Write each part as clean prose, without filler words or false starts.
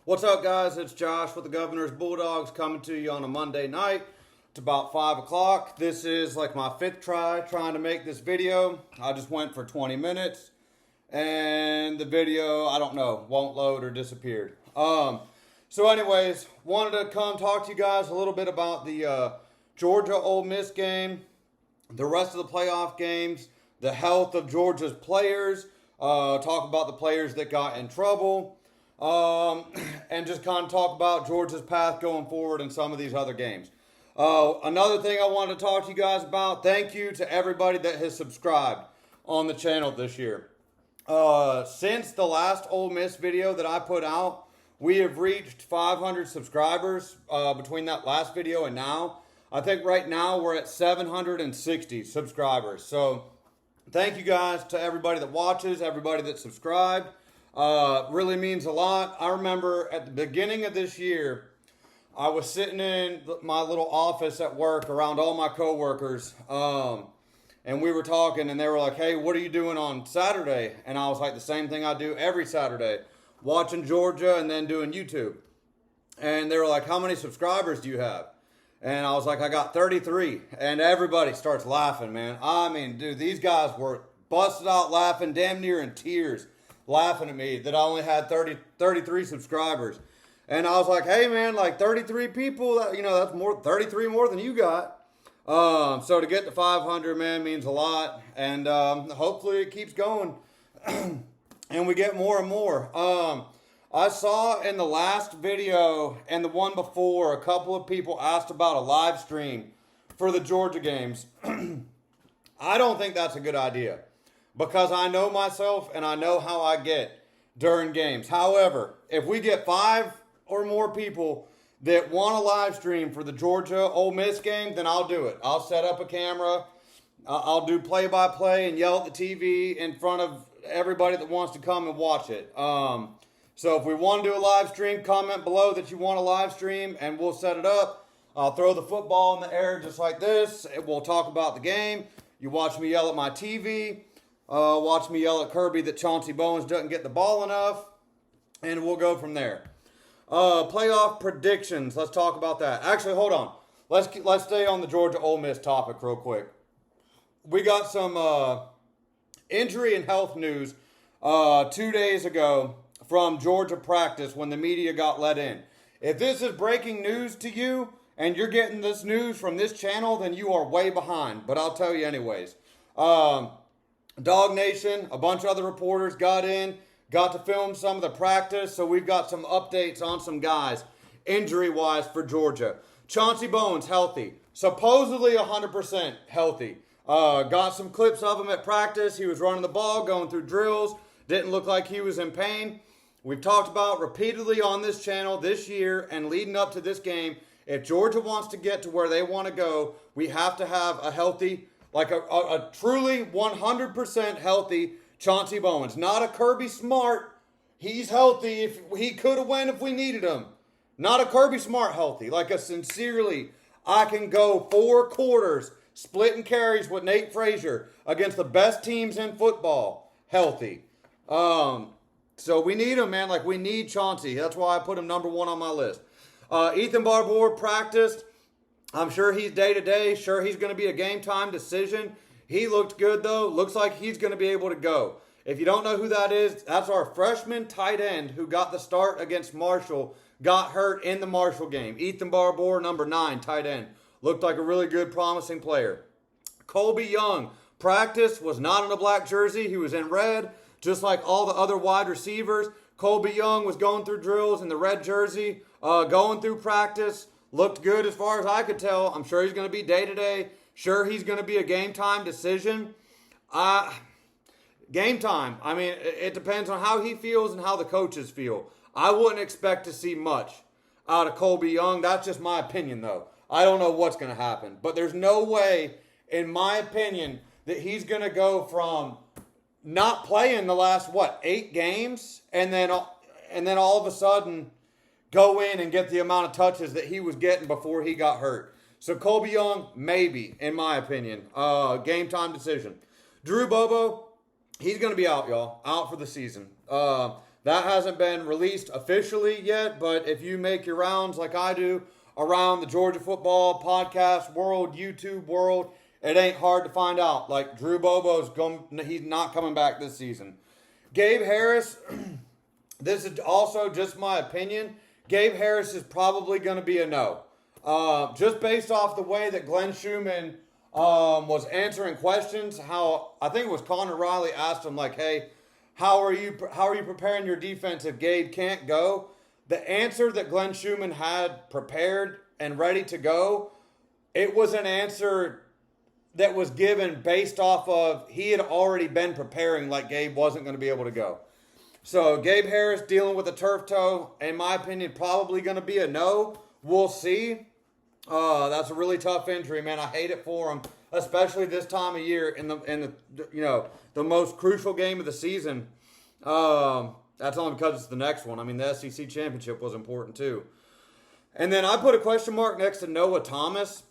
What's up, guys? It's Josh with the Governor's Bulldogs coming to you on a Monday night. It's about 5 o'clock. This is like my fifth try trying to make this video. I just went for 20 minutes and the video, I don't know, won't load or disappeared. So anyways, wanted to come talk to you guys a little bit about the Georgia Ole Miss game, the rest of the playoff games, the health of Georgia's players, talk about the players that got in trouble, and just kind of talk about Georgia's path going forward in some of these other games. Another thing I wanted to talk to you guys about, thank you to everybody that has subscribed on the channel this year. Since the last Ole Miss video that I put out, we have reached 500 subscribers between that last video and now. I think right now we're at 760 subscribers. So thank you guys to everybody that watches, everybody that subscribed. Really means a lot. I remember at the beginning of this year, I was sitting in my little office at work around all my coworkers, and we were talking, and they were like, "Hey, what are you doing on Saturday?" And I was like, "The same thing I do every Saturday, watching Georgia and then doing YouTube." And they were like, "How many subscribers do you have?" And I was like, "I got 33. And everybody starts laughing, man. I mean, dude, these guys were busted out laughing, damn near in tears, laughing at me that I only had 33 subscribers. And I was like, "Hey, man, like 33 people, that's 33 more than you got." So to get to 500, man, means a lot. And hopefully it keeps going and we get more and more. I saw in the last video and the one before, a couple of people asked about a live stream for the Georgia games. I don't think that's a good idea because I know myself and I know how I get during games. However, if we get 5 or more people that want a live stream for the Georgia Ole Miss game, then I'll do it. I'll set up a camera. I'll do play-by-play and yell at the TV in front of everybody that wants to come and watch it. So if we want to do a live stream, comment below that you want a live stream and we'll set it up. I'll throw the football in the air just like this. We'll talk about the game. You watch me yell at my TV. Watch me yell at Kirby that Chauncey Bowens doesn't get the ball enough. And we'll go from there. Playoff predictions. Let's talk about that. Actually, hold on. Let's stay on the Georgia Ole Miss topic real quick. We got some injury and health news 2 days ago from Georgia practice when the media got let in. If this is breaking news to you and you're getting this news from this channel, then you are way behind. But I'll tell you anyways. Dog Nation, a bunch of other reporters got in, got to film some of the practice. So we've got some updates on some guys injury-wise for Georgia. Chauncey Bowens, healthy. Supposedly 100% healthy. Got some clips of him at practice. He was running the ball, going through drills. Didn't look like he was in pain. We've talked about repeatedly on this channel this year and leading up to this game, if Georgia wants to get to where they want to go, we have to have a healthy, like a truly 100% healthy Chauncey Bowens. Not a Kirby Smart. He's healthy. If he could have won if we needed him. Not a Kirby Smart healthy. Like a sincerely, I can go 4 quarters splitting carries with Nate Frazier against the best teams in football healthy. So we need him, man. Like, we need Chauncey. That's why I put him number 1 on my list. Ethan Barbour practiced. I'm sure he's day-to-day. Sure, he's going to be a game-time decision. He looked good, though. Looks like he's going to be able to go. If you don't know who that is, that's our freshman tight end who got the start against Marshall, got hurt in the Marshall game. Ethan Barbour, number 9, tight end. Looked like a really good, promising player. Colby Young, practice, was not in a black jersey. He was in red. Just like all the other wide receivers, Colby Young was going through drills in the red jersey, going through practice. Looked good as far as I could tell. I'm sure he's going to be day-to-day. Sure, he's going to be a game-time decision. Game time. I mean, it depends on how he feels and how the coaches feel. I wouldn't expect to see much out of Colby Young. That's just my opinion, though. I don't know what's going to happen. But there's no way, in my opinion, that he's going to go from not playing the last, 8 games, and then all of a sudden go in and get the amount of touches that he was getting before he got hurt. So Colby Young, maybe, in my opinion. Game time decision. Drew Bobo, he's going to be out, y'all. Out for the season. That hasn't been released officially yet, but if you make your rounds like I do around the Georgia football podcast world, YouTube world, it ain't hard to find out. Like Drew Bobo's he's not coming back this season. Gabe Harris, this is also just my opinion. Gabe Harris is probably going to be a no. Just based off the way that Glenn Schumann was answering questions, how I think it was Connor Riley asked him like, "Hey, how are you preparing your defense if Gabe can't go?" The answer that Glenn Schumann had prepared and ready to go, it was an answer that was given based off of he had already been preparing like Gabe wasn't going to be able to go. So Gabe Harris dealing with a turf toe, in my opinion, probably going to be a no. We'll see. That's a really tough injury, man. I hate it for him, especially this time of year in the the most crucial game of the season. That's only because it's the next one. I mean, the SEC championship was important too. And then I put a question mark next to Noah Thomas.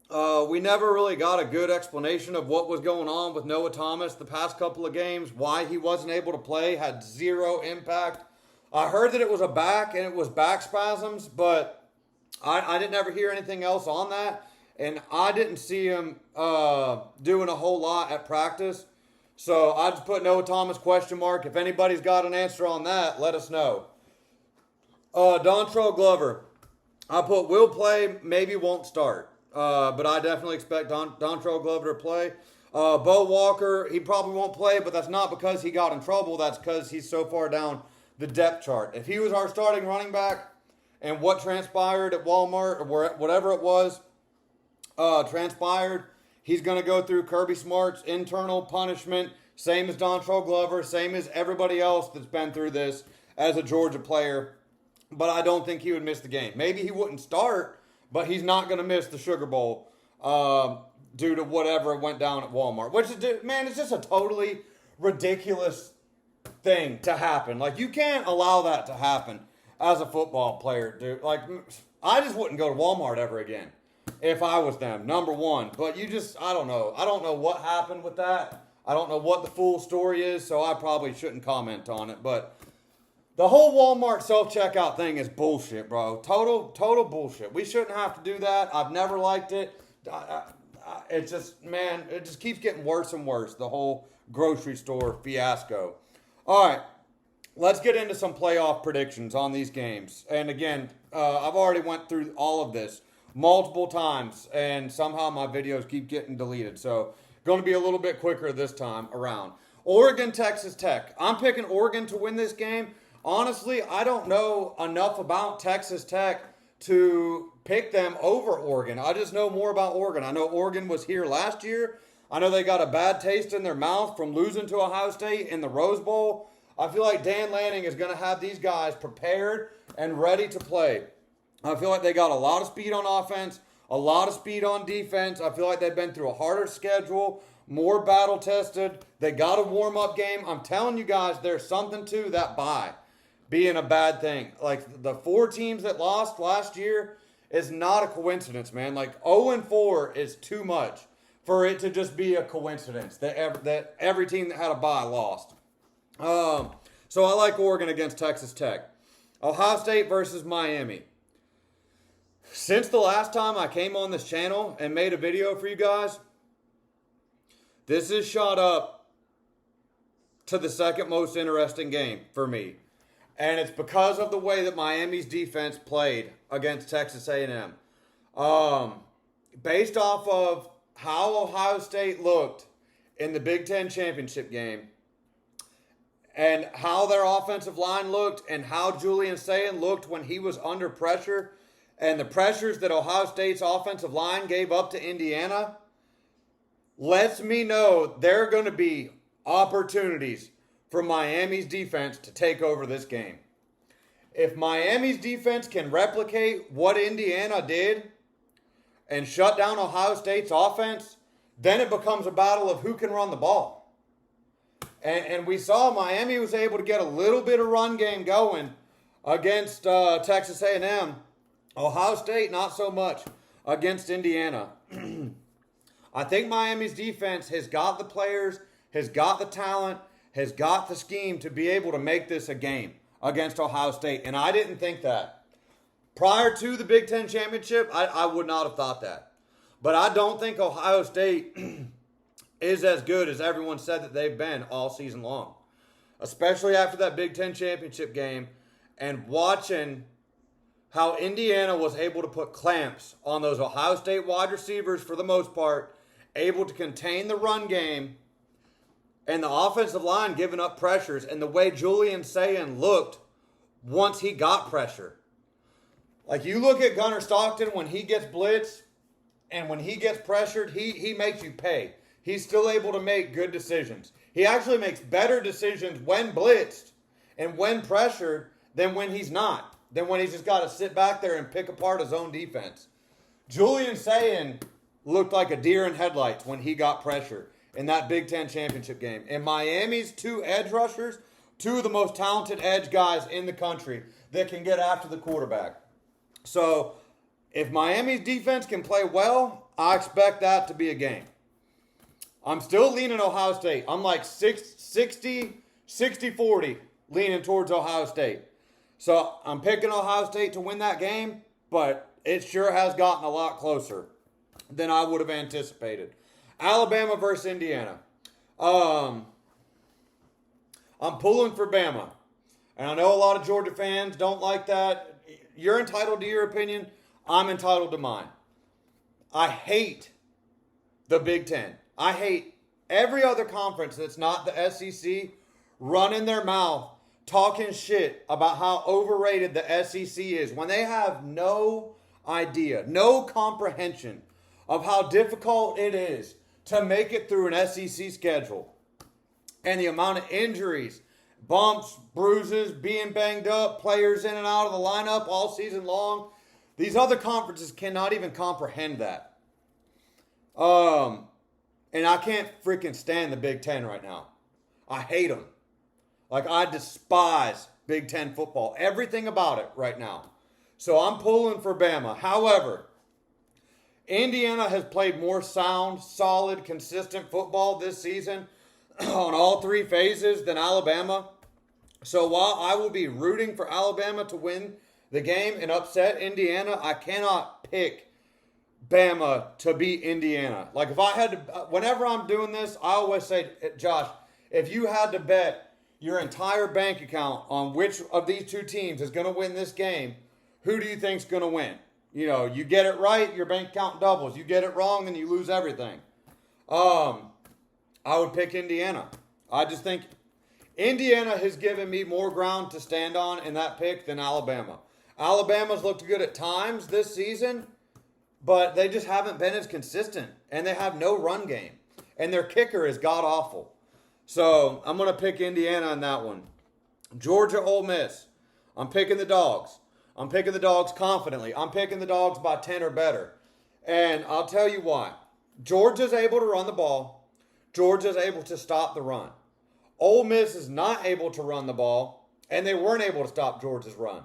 We never really got a good explanation of what was going on with Noah Thomas the past couple of games, why he wasn't able to play, had zero impact. I heard that it was a back and it was back spasms, but I didn't ever hear anything else on that. And I didn't see him doing a whole lot at practice. So I just put Noah Thomas question mark. If anybody's got an answer on that, let us know. Dontrell Glover. I put will play, maybe won't start. But I definitely expect Dontrell Glover to play. Bo Walker, he probably won't play, but that's not because he got in trouble. That's because he's so far down the depth chart. If he was our starting running back and what transpired at Walmart or whatever it was transpired, he's going to go through Kirby Smart's internal punishment, same as Dontrell Glover, same as everybody else that's been through this as a Georgia player. But I don't think he would miss the game. Maybe he wouldn't start, but he's not going to miss the Sugar Bowl due to whatever went down at Walmart. Which is, man, it's just a totally ridiculous thing to happen. Like, you can't allow that to happen as a football player, dude. Like, I just wouldn't go to Walmart ever again if I was them, number one. But I don't know. I don't know what happened with that. I don't know what the full story is, so I probably shouldn't comment on it. But the whole Walmart self-checkout thing is bullshit, bro. Total bullshit. We shouldn't have to do that. I've never liked it. It just keeps getting worse and worse, the whole grocery store fiasco. All right, let's get into some playoff predictions on these games. And again, I've already went through all of this multiple times, and somehow my videos keep getting deleted. So going to be a little bit quicker this time around. Oregon, Texas Tech. I'm picking Oregon to win this game. Honestly, I don't know enough about Texas Tech to pick them over Oregon. I just know more about Oregon. I know Oregon was here last year. I know they got a bad taste in their mouth from losing to Ohio State in the Rose Bowl. I feel like Dan Lanning is going to have these guys prepared and ready to play. I feel like they got a lot of speed on offense, a lot of speed on defense. I feel like they've been through a harder schedule, more battle tested. They got a warm-up game. I'm telling you guys, there's something to that bye being a bad thing. Like, the 4 teams that lost last year is not a coincidence, man. Like, 0-4 is too much for it to just be a coincidence that every team that had a bye lost. So I like Oregon against Texas Tech. Ohio State versus Miami. Since the last time I came on this channel and made a video for you guys, this is shot up to the second most interesting game for me. And it's because of the way that Miami's defense played against Texas A&M. Based off of how Ohio State looked in the Big Ten championship game, and how their offensive line looked, and how Julian Sayin looked when he was under pressure, and the pressures that Ohio State's offensive line gave up to Indiana, lets me know there are going to be opportunities for Miami's defense to take over this game. If Miami's defense can replicate what Indiana did and shut down Ohio State's offense, then it becomes a battle of who can run the ball. And we saw Miami was able to get a little bit of run game going against Texas A&M. Ohio State, not so much against Indiana. I think Miami's defense has got the players, has got the talent, has got the scheme to be able to make this a game against Ohio State. And I didn't think that. Prior to the Big Ten Championship, I would not have thought that. But I don't think Ohio State is as good as everyone said that they've been all season long. Especially after that Big Ten Championship game and watching how Indiana was able to put clamps on those Ohio State wide receivers for the most part, able to contain the run game, and the offensive line giving up pressures, and the way Julian Sayin looked once he got pressure. Like, you look at Gunnar Stockton when he gets blitzed and when he gets pressured, he makes you pay. He's still able to make good decisions. He actually makes better decisions when blitzed and when pressured than when he's not. Than when he's just got to sit back there and pick apart his own defense. Julian Sayin looked like a deer in headlights when he got pressure in that Big Ten Championship game. And Miami's two edge rushers, two of the most talented edge guys in the country that can get after the quarterback. So, if Miami's defense can play well, I expect that to be a game. I'm still leaning Ohio State. I'm like 60-40 leaning towards Ohio State. So, I'm picking Ohio State to win that game, but it sure has gotten a lot closer than I would have anticipated. Alabama versus Indiana. I'm pulling for Bama. And I know a lot of Georgia fans don't like that. You're entitled to your opinion. I'm entitled to mine. I hate the Big Ten. I hate every other conference that's not the SEC running their mouth, talking shit about how overrated the SEC is when they have no idea, no comprehension of how difficult it is to make it through an SEC schedule. And the amount of injuries, bumps, bruises, being banged up, players in and out of the lineup all season long. These other conferences cannot even comprehend that. And I can't freaking stand the Big Ten right now. I hate them. Like, I despise Big Ten football. Everything about it right now. So I'm pulling for Bama. However, Indiana has played more sound, solid, consistent football this season on all three phases than Alabama. So while I will be rooting for Alabama to win the game and upset Indiana, I cannot pick Bama to beat Indiana. Like, if I had to, whenever I'm doing this, I always say, Josh, if you had to bet your entire bank account on which of these two teams is going to win this game, who do you think's going to win? You know, you get it right, your bank account doubles. You get it wrong, then you lose everything. I would pick Indiana. I just think Indiana has given me more ground to stand on in that pick than Alabama. Alabama's looked good at times this season, but they just haven't been as consistent, and they have no run game. And their kicker is god-awful. So I'm going to pick Indiana on that one. Georgia, Ole Miss. I'm picking the Dogs. I'm picking the Dogs confidently. I'm picking the Dogs by 10 or better. And I'll tell you why. Georgia's able to run the ball. Georgia's able to stop the run. Ole Miss is not able to run the ball, and they weren't able to stop Georgia's run.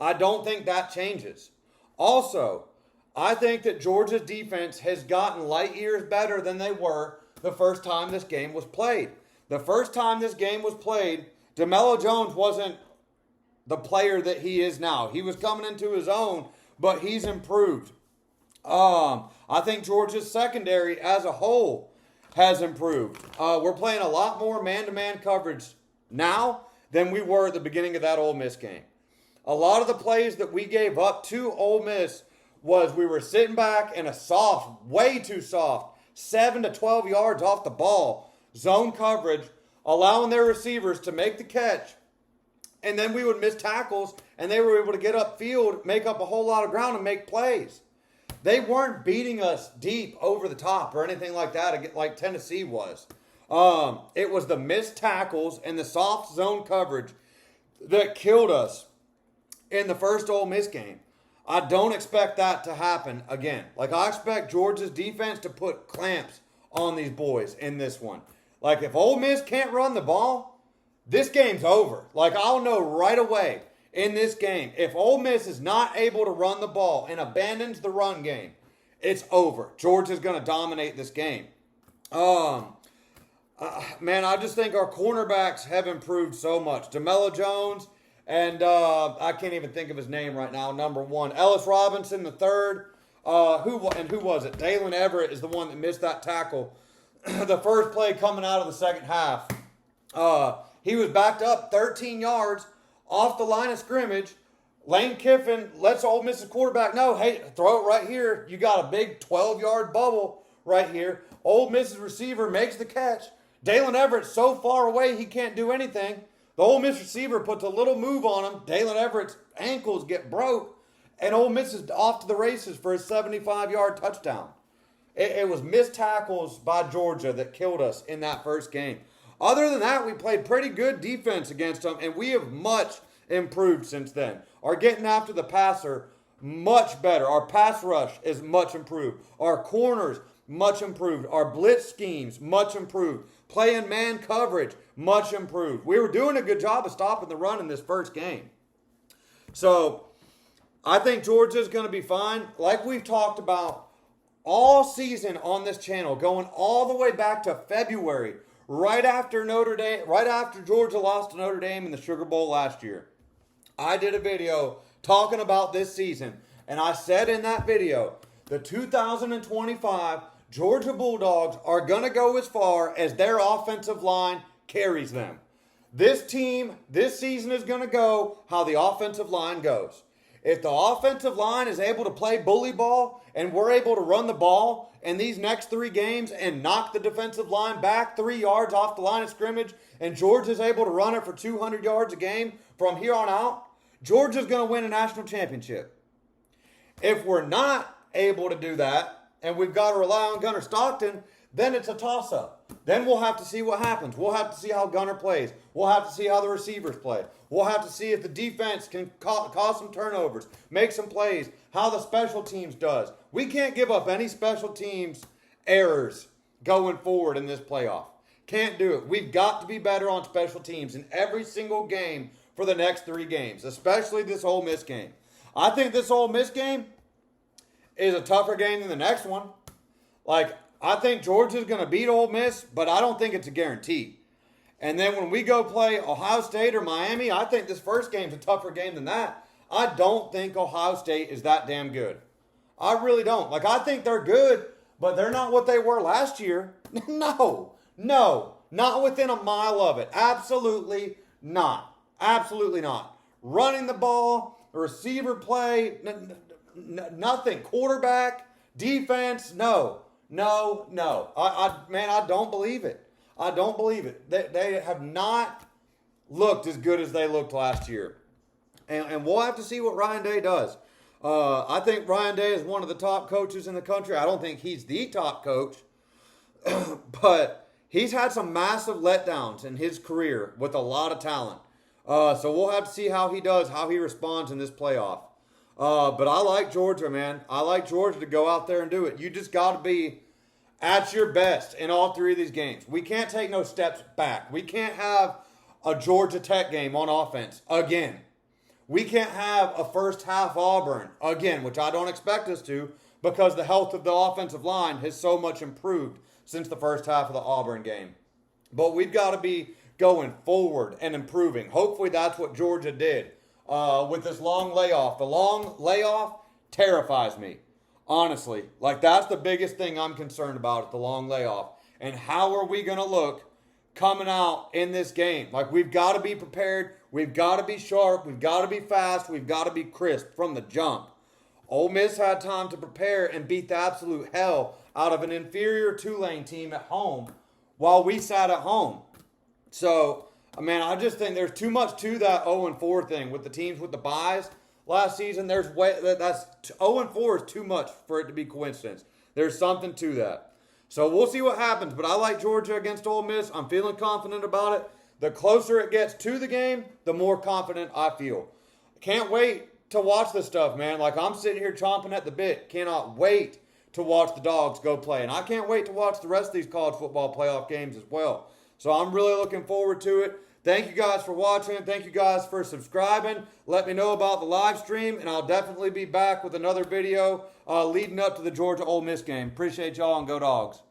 I don't think that changes. Also, I think that Georgia's defense has gotten light years better than they were the first time this game was played. The first time this game was played, DeMello Jones wasn't the player that he is now. He was coming into his own, but he's improved. I think Georgia's secondary as a whole has improved. We're playing a lot more man-to-man coverage now than we were at the beginning of that Ole Miss game. A lot of the plays that we gave up to Ole Miss was we were sitting back in a soft, way too soft, 7 to 12 yards off the ball, zone coverage, allowing their receivers to make the catch. And then we would miss tackles, and they were able to get upfield, make up a whole lot of ground, and make plays. They weren't beating us deep over the top or anything like that, like Tennessee was. It was the missed tackles and the soft zone coverage that killed us in the first Ole Miss game. I don't expect that to happen again. Like, I expect Georgia's defense to put clamps on these boys in this one. Like, if Ole Miss can't run the ball, this game's over. Like, I'll know right away in this game, if Ole Miss is not able to run the ball and abandons the run game, it's over. Georgia's going to dominate this game. I Man, I just think our cornerbacks have improved so much. DeMello Jones and I can't even think of his name right now. Number one, Ellis Robinson, the third. Who was it? Dalen Everett is the one that missed that tackle. The first play coming out of the second half. He was backed up 13 yards off the line of scrimmage. Lane Kiffin lets Ole Miss's quarterback know, hey, throw it right here. You got a big 12-yard bubble right here. Ole Miss's receiver makes the catch. Dalen Everett's so far away he can't do anything. The Ole Miss receiver puts a little move on him. Dalen Everett's ankles get broke, and Ole Miss is off to the races for a 75-yard touchdown. It was missed tackles by Georgia that killed us in that first game. Other than that, we played pretty good defense against them, and we have much improved since then. Our getting after the passer, much better. Our pass rush is much improved. Our corners, much improved. Our blitz schemes, much improved. Playing man coverage, much improved. We were doing a good job of stopping the run in this first game. So, I think Georgia's going to be fine. Like we've talked about all season on this channel, going all the way back to February, right after Georgia lost to Notre Dame in the Sugar Bowl last year. I did a video talking about this season, and I said in that video, the 2025 Georgia Bulldogs are going to go as far as their offensive line carries them. This team, this season is going to go how the offensive line goes. If the offensive line is able to play bully ball and we're able to run the ball in these next 3 games and knock the defensive line back 3 yards off the line of scrimmage and Georgia's able to run it for 200 yards a game from here on out, Georgia's going to win a national championship. If we're not able to do that and we've got to rely on Gunnar Stockton, then it's a toss-up. Then we'll have to see what happens. We'll have to see how Gunnar plays. We'll have to see how the receivers play. We'll have to see if the defense can cause some turnovers, make some plays, how the special teams does. We can't give up any special teams errors going forward in this playoff. Can't do it. We've got to be better on special teams in every single game for the next 3 games, especially this Ole Miss game. I think this Ole Miss game is a tougher game than the next one. I think Georgia's going to beat Ole Miss, but I don't think it's a guarantee. And then when we go play Ohio State or Miami, I think this first game's a tougher game than that. I don't think Ohio State is that damn good. I really don't. I think they're good, but they're not what they were last year. No, not within a mile of it. Absolutely not. Absolutely not. Running the ball, receiver play, nothing. Quarterback, defense, no. I don't believe it. I don't believe it. They have not looked as good as they looked last year. And we'll have to see what Ryan Day does. I think Ryan Day is one of the top coaches in the country. I don't think he's the top coach. But he's had some massive letdowns in his career with a lot of talent. So we'll have to see how he does, how he responds in this playoff. But I like Georgia, man. I like Georgia to go out there and do it. You just got to be at your best in all 3 of these games. We can't take no steps back. We can't have a Georgia Tech game on offense again. We can't have a first half Auburn again, which I don't expect us to because the health of the offensive line has so much improved since the first half of the Auburn game. But we've got to be going forward and improving. Hopefully that's what Georgia did with this long layoff. The long layoff terrifies me. Honestly, that's the biggest thing I'm concerned about is the long layoff. And how are we going to look coming out in this game? We've got to be prepared. We've got to be sharp. We've got to be fast. We've got to be crisp from the jump. Ole Miss had time to prepare and beat the absolute hell out of an inferior Tulane team at home while we sat at home. So, I just think there's too much to that 0-4 thing with the teams with the byes. Last season, 0-4 is too much for it to be coincidence. There's something to that. So we'll see what happens. But I like Georgia against Ole Miss. I'm feeling confident about it. The closer it gets to the game, the more confident I feel. Can't wait to watch this stuff, man. I'm sitting here chomping at the bit. Cannot wait to watch the Dogs go play. And I can't wait to watch the rest of these college football playoff games as well. So I'm really looking forward to it. Thank you guys for watching. Thank you guys for subscribing. Let me know about the live stream, and I'll definitely be back with another video leading up to the Georgia Ole Miss game. Appreciate y'all, and go Dogs.